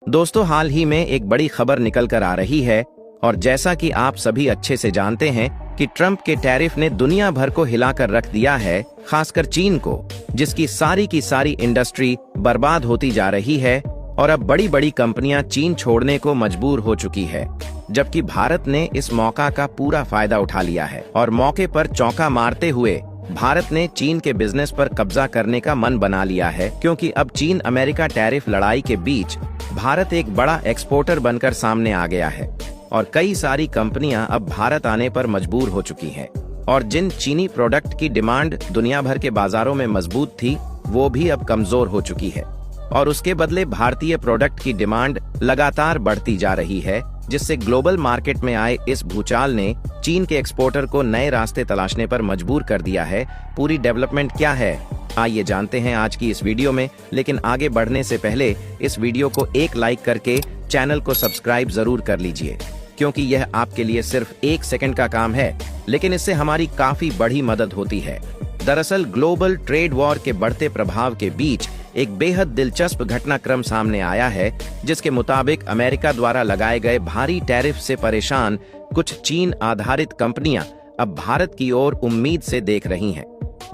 दोस्तों, हाल ही में एक बड़ी खबर निकल कर आ रही है और जैसा कि आप सभी अच्छे से जानते हैं कि ट्रंप के टैरिफ ने दुनिया भर को हिलाकर रख दिया है, खासकर चीन को, जिसकी सारी की सारी इंडस्ट्री बर्बाद होती जा रही है और अब बड़ी बड़ी कंपनियां चीन छोड़ने को मजबूर हो चुकी है। जबकि भारत ने इस मौका का पूरा फायदा उठा लिया है और मौके पर चौका मारते हुए भारत ने चीन के बिजनेस पर कब्जा करने का मन बना लिया है, क्योंकि अब चीन अमेरिका टैरिफ लड़ाई के बीच भारत एक बड़ा एक्सपोर्टर बनकर सामने आ गया है और कई सारी कंपनियां अब भारत आने पर मजबूर हो चुकी हैं। और जिन चीनी प्रोडक्ट की डिमांड दुनिया भर के बाजारों में मजबूत थी, वो भी अब कमजोर हो चुकी है और उसके बदले भारतीय प्रोडक्ट की डिमांड लगातार बढ़ती जा रही है, जिससे ग्लोबल मार्केट में आए इस भूचाल ने चीन के एक्सपोर्टर को नए रास्ते तलाशने पर मजबूर कर दिया है। पूरी डेवलपमेंट क्या है, आइए जानते हैं आज की इस वीडियो में। लेकिन आगे बढ़ने से पहले इस वीडियो को एक लाइक करके चैनल को सब्सक्राइब जरूर कर लीजिए, क्योंकि यह आपके लिए सिर्फ 1 सेकंड का काम है, लेकिन इससे हमारी काफी बड़ी मदद होती है। दरअसल ग्लोबल ट्रेड वॉर के बढ़ते प्रभाव के बीच एक बेहद दिलचस्प घटनाक्रम सामने आया है, जिसके मुताबिक अमेरिका द्वारा लगाए गए भारी टैरिफ से परेशान कुछ चीन आधारित कंपनियां अब भारत की ओर उम्मीद से देख रही हैं।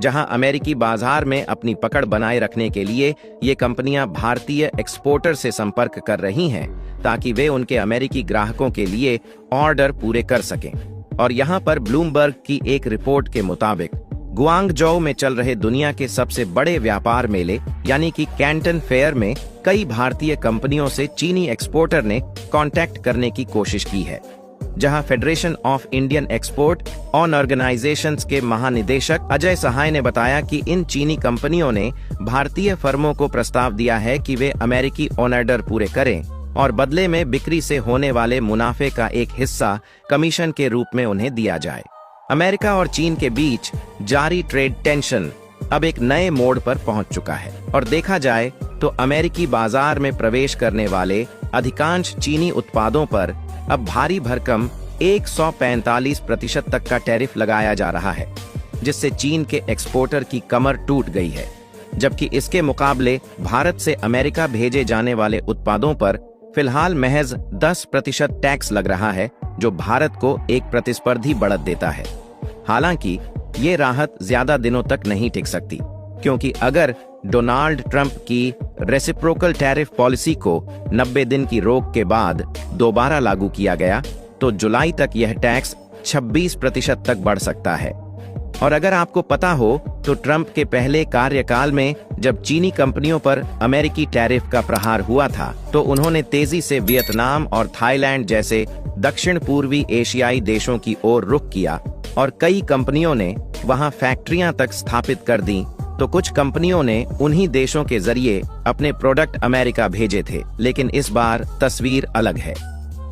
जहां अमेरिकी बाजार में अपनी पकड़ बनाए रखने के लिए ये कंपनियां भारतीय एक्सपोर्टर से संपर्क कर रही हैं, ताकि वे उनके अमेरिकी ग्राहकों के लिए ऑर्डर पूरे कर सकें। और यहां पर ब्लूमबर्ग की एक रिपोर्ट के मुताबिक गुआंगझोउ में चल रहे दुनिया के सबसे बड़े व्यापार मेले यानी कि कैंटन फेयर में कई भारतीय कंपनियों से चीनी एक्सपोर्टर ने कांटेक्ट करने की कोशिश की है। जहां federation of Indian export organisations के महानिदेशक अजय सहाय ने बताया कि इन चीनी कंपनियों ने भारतीय फर्मों को प्रस्ताव दिया है कि वे अमेरिकी ऑर्डर पूरे करें और बदले में बिक्री से होने वाले मुनाफे का एक हिस्सा कमीशन के रूप में उन्हें दिया जाए। अमेरिका और चीन के बीच जारी ट्रेड टेंशन अब एक नए मोड़ पर पहुंच चुका है और देखा जाए तो अमेरिकी बाजार में प्रवेश करने वाले अधिकांश चीनी उत्पादों पर अब भारी भरकम 145% तक का टैरिफ लगाया जा रहा है, जिससे चीन के एक्सपोर्टर की कमर टूट गई है। जबकि इसके मुकाबले भारत से अमेरिका भेजे जाने वाले उत्पादों पर फिलहाल महज 10% टैक्स लग रहा है, जो भारत को एक प्रतिस्पर्धी बढ़त देता है। हालांकि ये राहत ज्यादा दिनों तक नहीं टिक सकती, क्योंकि अगर डोनाल्ड ट्रंप की रेसिप्रोकल टैरिफ पॉलिसी को 90 दिन की रोक के बाद दोबारा लागू किया गया तो जुलाई तक यह टैक्स 26% तक बढ़ सकता है। और अगर आपको पता हो तो ट्रंप के पहले कार्यकाल में जब चीनी कंपनियों पर अमेरिकी टैरिफ का प्रहार हुआ था, तो उन्होंने तेजी से वियतनाम और थाईलैंड जैसे दक्षिण पूर्वी एशियाई देशों की ओर रुख किया और कई कंपनियों ने वहां फैक्ट्रियां तक स्थापित कर दी। तो कुछ कंपनियों ने उन्हीं देशों के जरिए अपने प्रोडक्ट अमेरिका भेजे थे। लेकिन इस बार तस्वीर अलग है,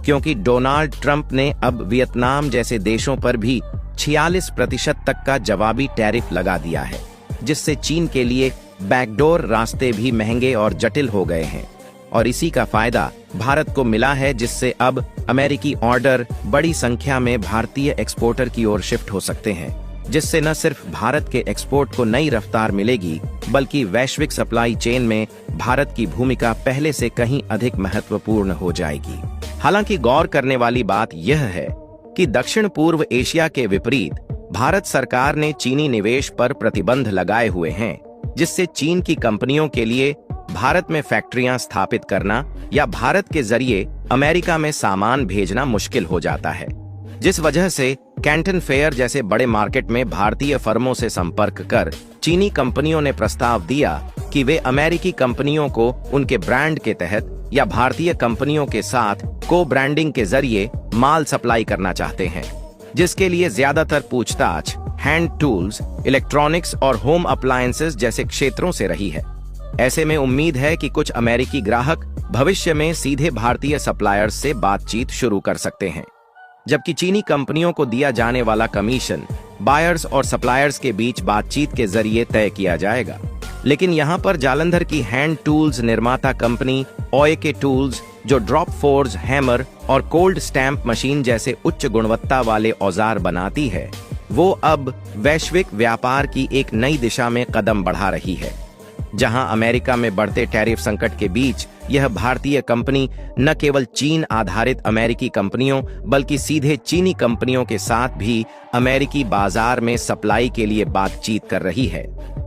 क्योंकि डोनाल्ड ट्रंप ने अब वियतनाम जैसे देशों पर भी 46% तक का जवाबी टैरिफ लगा दिया है, जिससे चीन के लिए बैकडोर रास्ते भी महंगे और जटिल हो गए हैं। और इसी का फायदा भारत को मिला है, जिससे अब अमेरिकी ऑर्डर बड़ी संख्या में भारतीय एक्सपोर्टर की ओर शिफ्ट हो सकते हैं, जिससे न सिर्फ भारत के एक्सपोर्ट को नई रफ्तार मिलेगी, बल्कि वैश्विक सप्लाई चेन में भारत की भूमिका पहले से कहीं अधिक महत्वपूर्ण हो जाएगी। हालांकि गौर करने वाली बात यह है कि दक्षिण पूर्व एशिया के विपरीत भारत सरकार ने चीनी निवेश पर प्रतिबंध लगाए हुए हैं, जिससे चीन की कंपनियों के लिए भारत में फैक्ट्रियां स्थापित करना या भारत के जरिए अमेरिका में सामान भेजना मुश्किल हो जाता है। जिस वजह से कैंटन फेयर जैसे बड़े मार्केट में भारतीय फर्मों से संपर्क कर चीनी कंपनियों ने प्रस्ताव दिया कि वे अमेरिकी कंपनियों को उनके ब्रांड के तहत या भारतीय कंपनियों के साथ को ब्रांडिंग के जरिए माल सप्लाई करना चाहते हैं, जिसके लिए ज्यादातर पूछताछ हैंड टूल्स, इलेक्ट्रॉनिक्स और होम अप्लायंसेस जैसे क्षेत्रों से रही है। ऐसे में उम्मीद है कि कुछ अमेरिकी ग्राहक भविष्य में सीधे भारतीय सप्लायर्स से बातचीत शुरू कर सकते हैं, जबकि चीनी कंपनियों को दिया जाने वाला कमीशन बायर्स और सप्लायर्स के बीच बातचीत के जरिए तय किया जाएगा। लेकिन यहाँ पर जालंधर की हैंड टूल्स निर्माता कंपनी ओएके टूल्स, जो ड्रॉप फोर्ज, हैमर और कोल्ड स्टैंप मशीन जैसे उच्च गुणवत्ता वाले औजार बनाती है, वो अब वैश्विक व्यापार की एक नई दिशा में कदम बढ़ा रही है। जहां अमेरिका में बढ़ते टैरिफ संकट के बीच यह भारतीय कंपनी न केवल चीन आधारित अमेरिकी कंपनियों बल्कि सीधे चीनी कंपनियों के साथ भी अमेरिकी बाजार में सप्लाई के लिए बातचीत कर रही है।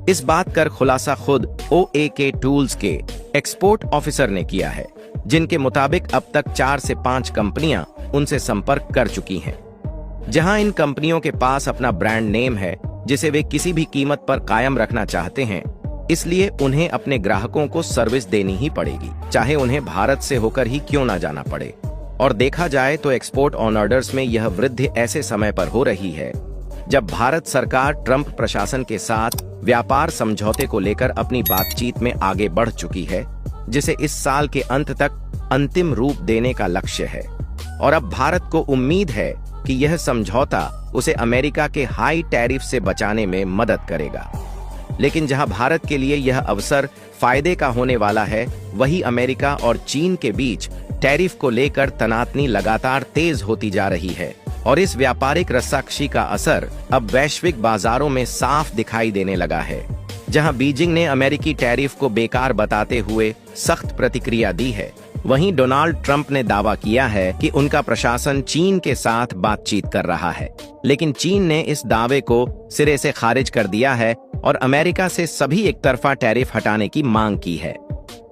इस बात का खुलासा खुद OAK टूल्स के एक्सपोर्ट ऑफिसर ने किया है, जिनके मुताबिक अब तक 4 से 5 कंपनियां उनसे संपर्क कर चुकी हैं। जहां इन कंपनियों के पास अपना ब्रांड नेम है जिसे वे किसी भी कीमत पर कायम रखना चाहते हैं, इसलिए उन्हें अपने ग्राहकों को सर्विस देनी ही पड़ेगी, चाहे उन्हें भारत से होकर ही क्यों ना जाना पड़े। और देखा जाए तो एक्सपोर्ट ऑन ऑर्डर्स में यह वृद्धि ऐसे समय पर हो रही है जब भारत सरकार ट्रंप प्रशासन के साथ व्यापार समझौते को लेकर अपनी बातचीत में आगे बढ़ चुकी है, जिसे इस साल के अंत तक अंतिम रूप देने का लक्ष्य है। और अब भारत को उम्मीद है कि यह समझौता उसे अमेरिका के हाई टैरिफ से बचाने में मदद करेगा। लेकिन जहां भारत के लिए यह अवसर फायदे का होने वाला है, वहीं अमेरिका और चीन के बीच टैरिफ को लेकर तनातनी लगातार तेज होती जा रही है और इस व्यापारिक रस्साकशी का असर अब वैश्विक बाजारों में साफ दिखाई देने लगा है। जहां बीजिंग ने अमेरिकी टैरिफ को बेकार बताते हुए सख्त प्रतिक्रिया दी है, वहीं डोनाल्ड ट्रंप ने दावा किया है कि उनका प्रशासन चीन के साथ बातचीत कर रहा है। लेकिन चीन ने इस दावे को सिरे से खारिज कर दिया है और अमेरिका से सभी एक तरफा टैरिफ हटाने की मांग की है।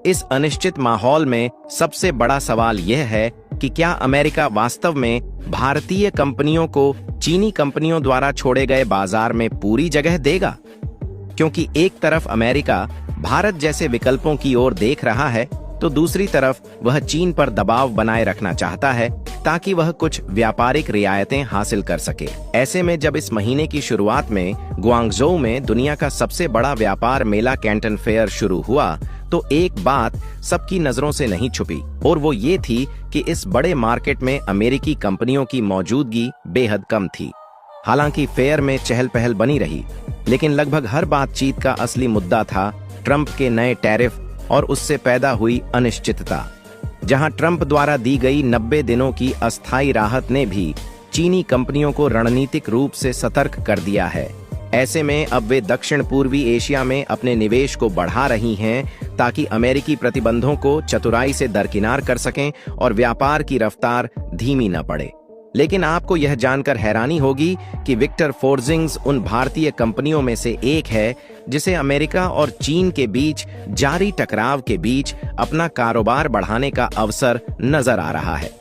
इस अनिश्चित माहौल में सबसे बड़ा सवाल यह है कि क्या अमेरिका वास्तव में भारतीय कंपनियों को चीनी कंपनियों द्वारा छोड़े गए बाजार में पूरी जगह देगा? क्योंकि एक तरफ अमेरिका भारत जैसे विकल्पों की ओर देख रहा है, तो दूसरी तरफ वह चीन पर दबाव बनाए रखना चाहता है ताकि वह कुछ व्यापारिक रियायतें हासिल कर सके। ऐसे में जब इस महीने की शुरुआत में ग्वांगझोउ में दुनिया का सबसे बड़ा व्यापार मेला कैंटन फेयर शुरू हुआ, तो एक बात सबकी नजरों से नहीं छुपी और वो ये थी कि इस बड़े मार्केट में अमेरिकी कंपनियों की मौजूदगी बेहद कम थी। हालांकि फेयर में चहल पहल बनी रही, लेकिन लगभग हर बातचीत का असली मुद्दा था ट्रंप के नए टैरिफ और उससे पैदा हुई अनिश्चितता। जहां ट्रंप द्वारा दी गई 90 दिनों की अस्थायी राहत ने भी चीनी कंपनियों को रणनीतिक रूप से सतर्क कर दिया है। ऐसे में अब वे दक्षिण पूर्वी एशिया में अपने निवेश को बढ़ा रही हैं ताकि अमेरिकी प्रतिबंधों को चतुराई से दरकिनार कर सकें और व्यापार की रफ्तार धीमी न पड़े। लेकिन आपको यह जानकर हैरानी होगी कि विक्टर फोर्जिंग्स उन भारतीय कंपनियों में से एक है जिसे अमेरिका और चीन के बीच जारी टकराव के बीच अपना कारोबार बढ़ाने का अवसर नजर आ रहा है।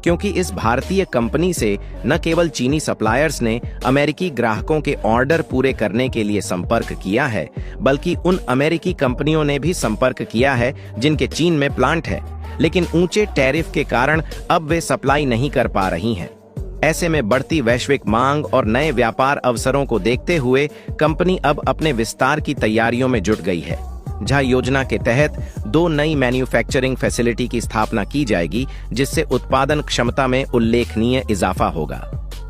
क्योंकि इस भारतीय कंपनी से न केवल चीनी सप्लायर्स ने अमेरिकी ग्राहकों के ऑर्डर पूरे करने के लिए संपर्क किया है, बल्कि उन अमेरिकी कंपनियों ने भी संपर्क किया है जिनके चीन में प्लांट है, लेकिन ऊंचे टैरिफ के कारण अब वे सप्लाई नहीं कर पा रही हैं। ऐसे में बढ़ती वैश्विक मांग और नए व्यापार अवसरों को देखते हुए कंपनी अब अपने विस्तार की तैयारियों में जुट गई है, जहां योजना के तहत 2 नई मैन्युफैक्चरिंग फैसिलिटी की स्थापना की जाएगी, जिससे उत्पादन क्षमता में उल्लेखनीय इजाफा होगा।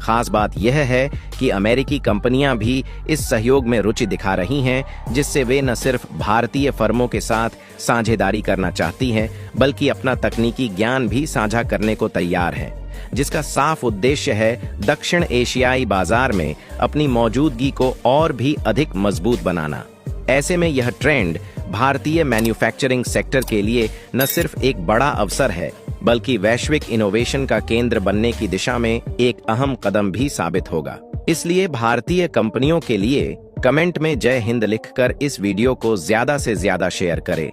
खास बात यह है कि अमेरिकी कंपनियां भी इस सहयोग में रुचि दिखा रही हैं, जिससे वे न सिर्फ भारतीय फर्मों के साथ साझेदारी करना चाहती हैं, बल्कि अपना तकनीकी ज्ञान भी साझा करने को तैयार हैं, जिसका साफ उद्देश्य है दक्षिण एशियाई बाजार में अपनी मौजूदगी को और भी अधिक मजबूत बनाना। ऐसे में यह ट्रेंड भारतीय मैन्युफैक्चरिंग सेक्टर के लिए न सिर्फ एक बड़ा अवसर है, बल्कि वैश्विक इनोवेशन का केंद्र बनने की दिशा में एक अहम कदम भी साबित होगा। इसलिए भारतीय कंपनियों के लिए कमेंट में जय हिंद लिखकर इस वीडियो को ज्यादा से ज्यादा शेयर करें।